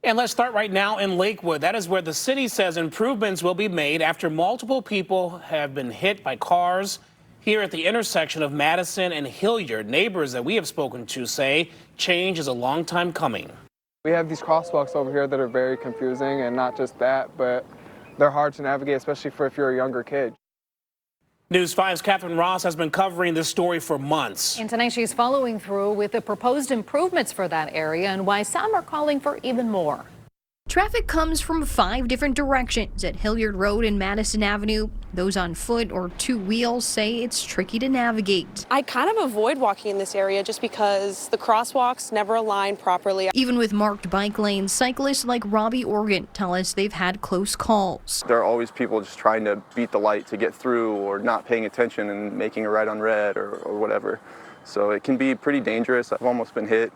And let's start right now in Lakewood. That is where the city says improvements will be made after multiple people have been hit by cars here at the intersection of Madison and Hilliard. Neighbors that we have spoken to say change is a long time coming. We have these crosswalks over here that are very confusing, and not just that, but they're hard to navigate, especially for if you're a younger kid. News 5's Catherine Ross has been covering this story for months. And tonight she's following through with the proposed improvements for that area and why some are calling for even more. Traffic comes from 5 different directions at Hilliard Road and Madison Avenue. Those on foot or 2 wheels say it's tricky to navigate. I kind of avoid walking in this area just because the crosswalks never align properly. Even with marked bike lanes, cyclists like Robbie Organ tell us they've had close calls. There are always people just trying to beat the light to get through, or not paying attention and making a right on red or whatever. So it can be pretty dangerous. I've almost been hit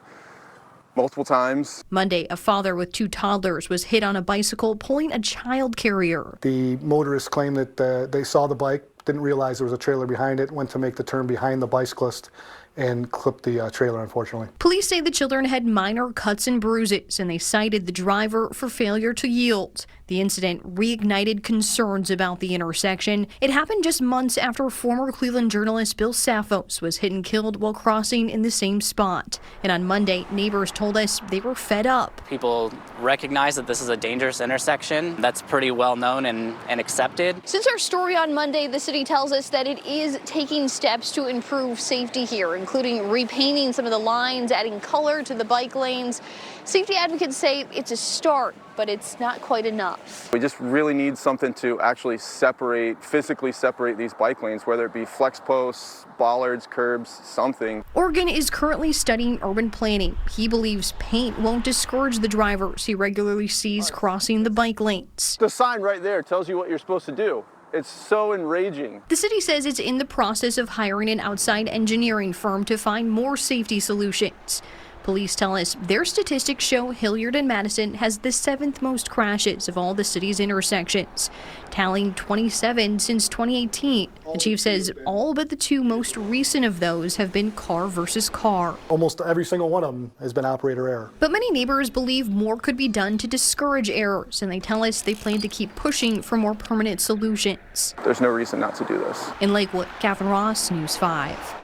multiple times. Monday, a father with 2 toddlers was hit on a bicycle pulling a child carrier. The motorist claimed that they saw the bike, didn't realize there was a trailer behind it, went to make the turn behind the bicyclist and clipped the trailer, unfortunately. Police say the children had minor cuts and bruises, and they cited the driver for failure to yield. The incident reignited concerns about the intersection. It happened just months after former Cleveland journalist Bill Saffos was hit and killed while crossing in the same spot. And on Monday, neighbors told us they were fed up. People recognize that this is a dangerous intersection. That's pretty well known and accepted. Since our story on Monday, the city tells us that it is taking steps to improve safety here, including repainting some of the lines, adding color to the bike lanes. Safety advocates say it's a start, but it's not quite enough. We just really need something to actually physically separate these bike lanes, whether it be flex posts, bollards, curbs, something. Organ is currently studying urban planning. He believes paint won't discourage the drivers he regularly sees crossing the bike lanes. The sign right there tells you what you're supposed to do. It's so enraging. The city says it's in the process of hiring an outside engineering firm to find more safety solutions. Police tell us their statistics show Hilliard and Madison has the 7th most crashes of all the city's intersections, tallying 27 since 2018. The chief says all but the 2 most recent of those have been car versus car. Almost every single one of them has been operator error. But many neighbors believe more could be done to discourage errors, and they tell us they plan to keep pushing for more permanent solutions. There's no reason not to do this. In Lakewood, Catherine Ross, News 5.